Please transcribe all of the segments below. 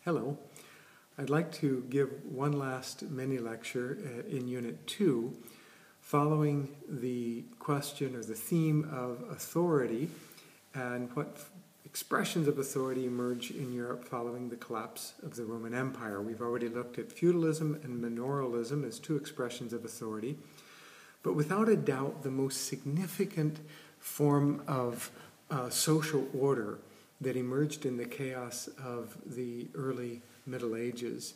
Hello. I'd like to give one last mini-lecture in Unit 2, following the question or the theme of authority and what expressions of authority emerge in Europe following the collapse of the Roman Empire. We've already looked at feudalism and manorialism as two expressions of authority, but without a doubt the most significant form of social order that emerged in the chaos of the early Middle Ages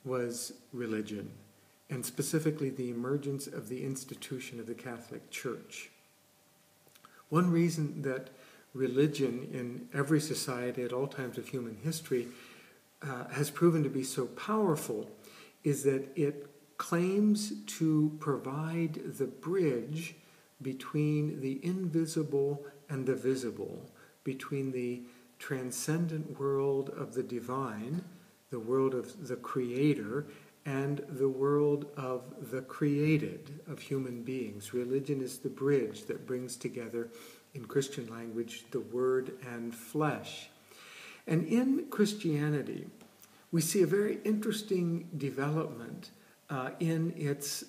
was religion, and specifically the emergence of the institution of the Catholic Church. One reason that religion in every society at all times of human history has proven to be so powerful is that it claims to provide the bridge between the invisible and the visible, between the transcendent world of the divine, the world of the Creator, and the world of the created, of human beings. Religion is the bridge that brings together, in Christian language, the Word and flesh. And in Christianity, we see a very interesting development in its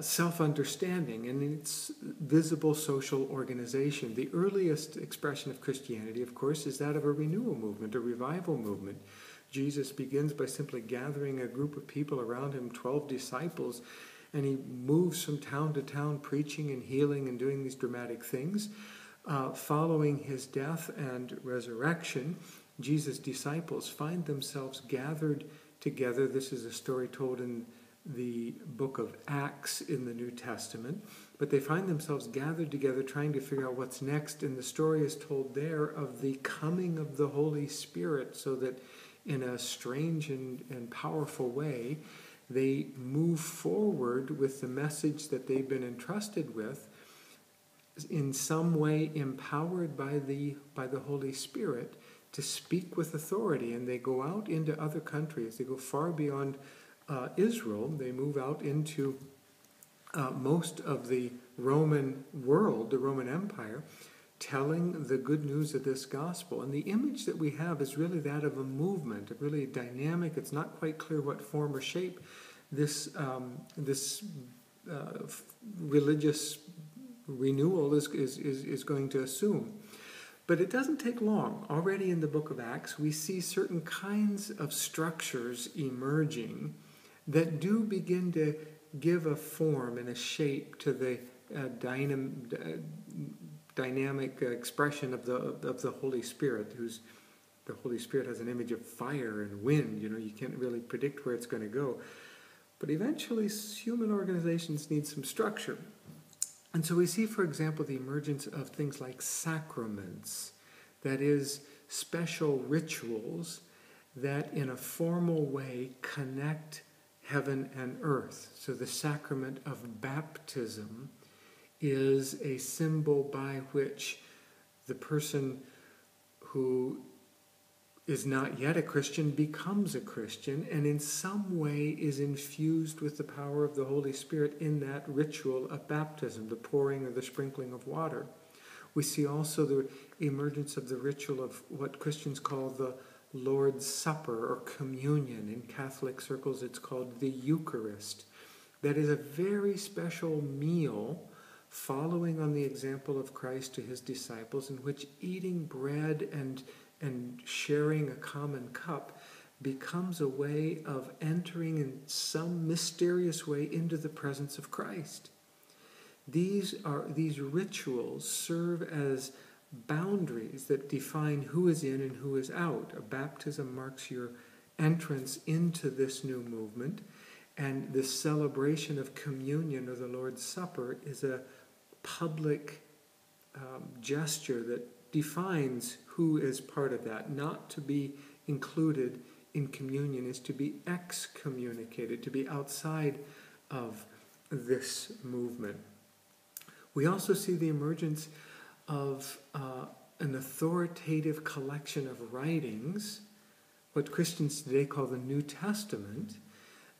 self-understanding and in its visible social organization. The earliest expression of Christianity, of course, is that of a renewal movement, a revival movement. Jesus begins by simply gathering a group of people around him, 12 disciples, and he moves from town to town preaching and healing and doing these dramatic things. Following his death and resurrection, Jesus' disciples find themselves gathered together. This is a story told in the book of Acts in the New Testament, but they find themselves gathered together trying to figure out what's next, and the story is told there of the coming of the Holy Spirit, so that in a strange and powerful way, they move forward with the message that they've been entrusted with, in some way empowered by the Holy Spirit to speak with authority, and they go out into other countries. They go far beyond Israel. They move out into most of the Roman world, the Roman Empire, telling the good news of this gospel. And the image that we have is really that of a movement, a really dynamic. It's not quite clear what form or shape this religious renewal is going to assume. But it doesn't take long. Already in the book of Acts, we see certain kinds of structures emerging that do begin to give a form and a shape to the dynamic expression of the Holy Spirit. The Holy Spirit has an image of fire and wind. You can't really predict where it's going to go. But eventually, human organizations need some structure. And so we see, for example, the emergence of things like sacraments, that is, special rituals that in a formal way connect heaven and earth. So the sacrament of baptism is a symbol by which the person who is not yet a Christian becomes a Christian, and in some way is infused with the power of the Holy Spirit in that ritual of baptism, the pouring or the sprinkling of water. We see also the emergence of the ritual of what Christians call the Lord's Supper or communion. In Catholic circles it's called the Eucharist. That is a very special meal following on the example of Christ to his disciples, in which eating bread and sharing a common cup becomes a way of entering in some mysterious way into the presence of Christ. These rituals serve as boundaries that define who is in and who is out. A baptism marks your entrance into this new movement, and this celebration of communion or the Lord's Supper is a public gesture that defines who is part of that. Not to be included in communion is to be excommunicated, to be outside of this movement. We also see the emergence of an authoritative collection of writings, what Christians today call the New Testament,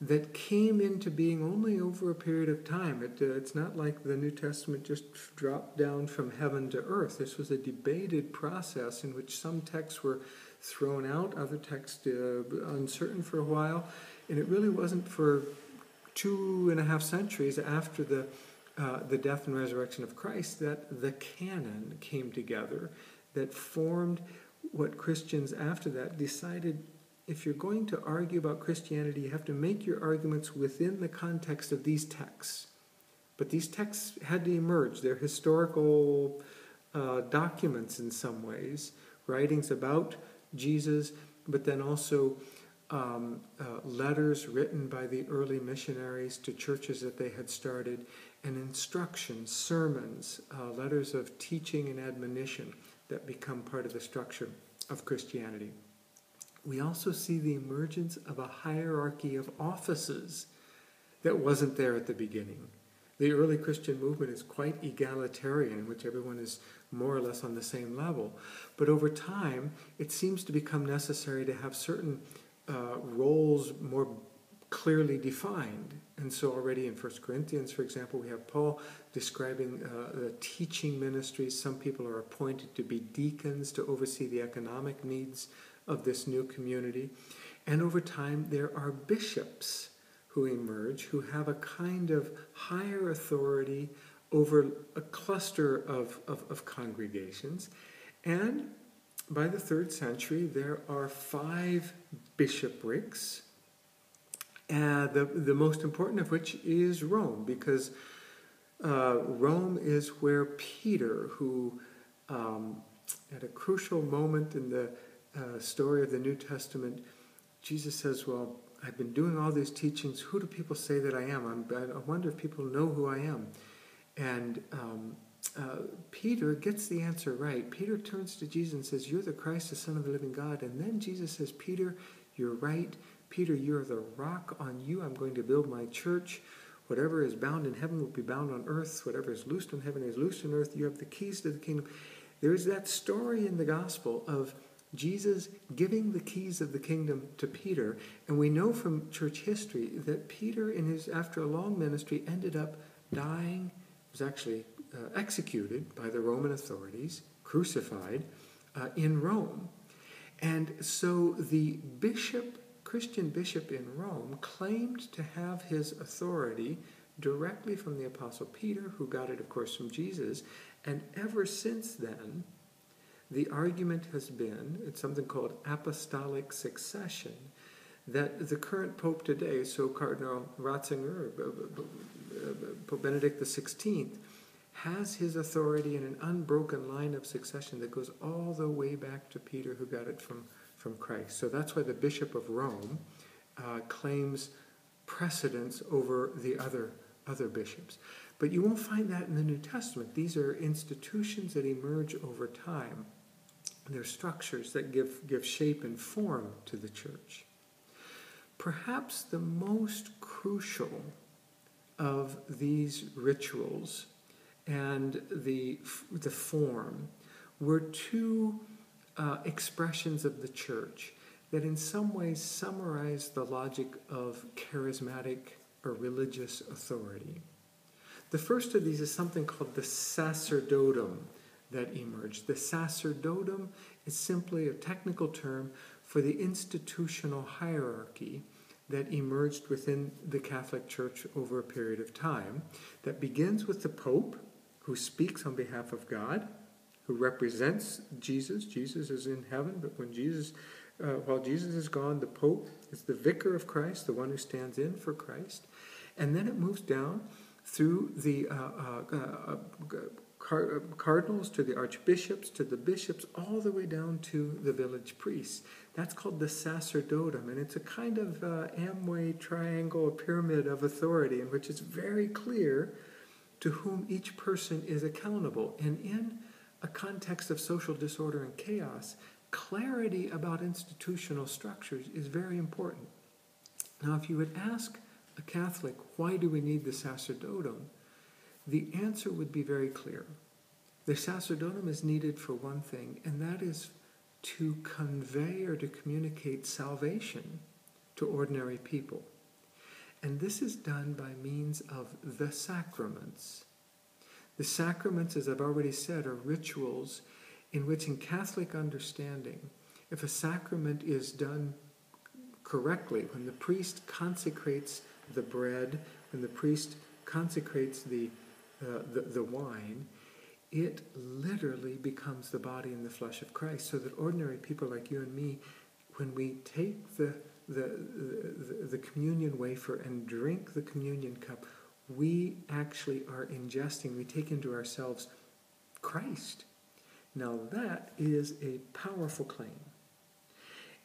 that came into being only over a period of time. It's not like the New Testament just dropped down from heaven to earth. This was a debated process in which some texts were thrown out, other texts uncertain for a while, and it really wasn't for 2.5 centuries after the death and resurrection of Christ that the canon came together, that formed what Christians after that decided. If you're going to argue about Christianity, you have to make your arguments within the context of these texts. But these texts had to emerge. They're historical documents in some ways, writings about Jesus, but then also letters written by the early missionaries to churches that they had started, and instructions, sermons, letters of teaching and admonition that become part of the structure of Christianity. We also see the emergence of a hierarchy of offices that wasn't there at the beginning. The early Christian movement is quite egalitarian, in which everyone is more or less on the same level. But over time, it seems to become necessary to have certain roles more clearly defined. And so already in 1 Corinthians, for example, we have Paul describing the teaching ministries. Some people are appointed to be deacons to oversee the economic needs of this new community. And over time, there are bishops who emerge, who have a kind of higher authority over a cluster of congregations. And by the 3rd century, there are 5 bishoprics, the most important of which is Rome, because Rome is where Peter, who at a crucial moment in the story of the New Testament, Jesus says, well, I've been doing all these teachings. Who do people say that I am? I wonder if people know who I am. And Peter gets the answer right. Peter turns to Jesus and says, you're the Christ, the Son of the living God. And then Jesus says, Peter, you're right. Peter, you're the rock. On you I'm going to build my church. Whatever is bound in heaven will be bound on earth. Whatever is loosed in heaven is loosed on earth. You have the keys to the kingdom. There's that story in the gospel of Jesus giving the keys of the kingdom to Peter. And we know from church history that Peter, after a long ministry, ended up dying, was actually executed by the Roman authorities, crucified in Rome. And so the Christian bishop in Rome, claimed to have his authority directly from the Apostle Peter, who got it, of course, from Jesus. And ever since then, the argument has been, it's something called apostolic succession, that the current Pope today, so Cardinal Ratzinger, Pope Benedict XVI, has his authority in an unbroken line of succession that goes all the way back to Peter, who got it from Christ. So that's why the Bishop of Rome claims precedence over the other bishops. But you won't find that in the New Testament. These are institutions that emerge over time. They're structures that give shape and form to the church. Perhaps the most crucial of these rituals and the form were 2 expressions of the church that in some ways summarize the logic of charismatic or religious authority. The first of these is something called the sacerdotum that emerged. The sacerdotum is simply a technical term for the institutional hierarchy that emerged within the Catholic Church over a period of time, that begins with the Pope, who speaks on behalf of God, who represents Jesus. Jesus is in heaven, but while Jesus is gone, the Pope is the vicar of Christ, the one who stands in for Christ. And then it moves down through the cardinals to the archbishops to the bishops, all the way down to the village priests. That's called the sacerdotum, and it's a kind of Amway triangle, a pyramid of authority in which it's very clear to whom each person is accountable. And in a context of social disorder and chaos, clarity about institutional structures is very important. Now, if you would ask a Catholic, why do we need the sacerdotum? The answer would be very clear. The sacerdotum is needed for one thing, and that is to convey or to communicate salvation to ordinary people. And this is done by means of the sacraments. The sacraments, as I've already said, are rituals in which, in Catholic understanding, If a sacrament is done correctly, when the priest consecrates the bread, when the priest consecrates the wine, it literally becomes the body and the flesh of Christ, so that ordinary people like you and me, when we take the communion wafer and drink the communion cup, we actually are ingesting, we take into ourselves Christ. Now that is a powerful claim.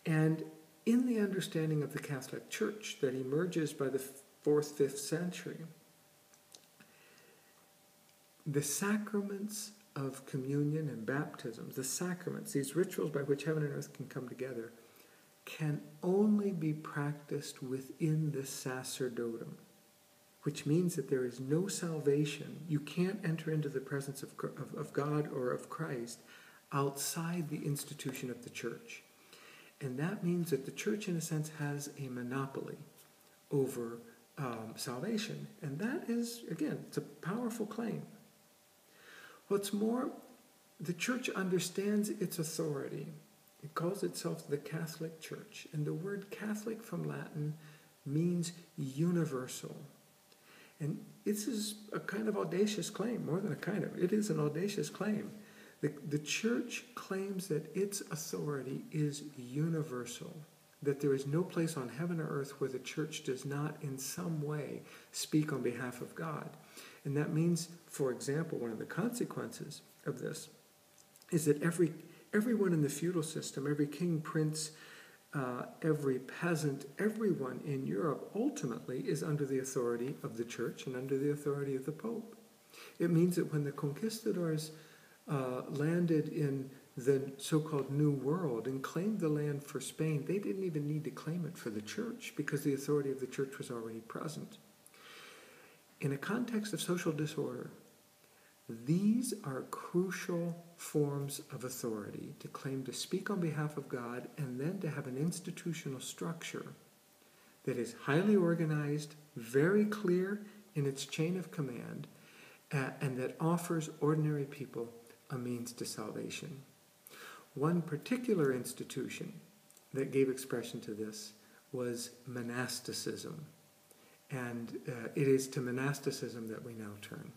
And in the understanding of the Catholic Church that emerges by the 4th, 5th century, the sacraments of communion and baptism, the sacraments, these rituals by which heaven and earth can come together, can only be practiced within the sacerdotum, which means that there is no salvation. You can't enter into the presence of God or of Christ outside the institution of the church. And that means that the church, in a sense, has a monopoly over salvation. And that is, again, it's a powerful claim. What's more, the church understands its authority. It calls itself the Catholic Church. And the word Catholic from Latin means universal. And this is a kind of audacious claim, more than a kind of. It is an audacious claim. The church claims that its authority is universal, that there is no place on heaven or earth where the church does not in some way speak on behalf of God. And that means, for example, one of the consequences of this is that everyone in the feudal system, every king, prince, every peasant, everyone in Europe ultimately is under the authority of the church and under the authority of the Pope. It means that when the conquistadors landed in the so-called New World and claimed the land for Spain, they didn't even need to claim it for the church because the authority of the church was already present. In a context of social disorder, these are crucial forms of authority, to claim to speak on behalf of God and then to have an institutional structure that is highly organized, very clear in its chain of command, and that offers ordinary people a means to salvation. One particular institution that gave expression to this was monasticism. And it is to monasticism that we now turn.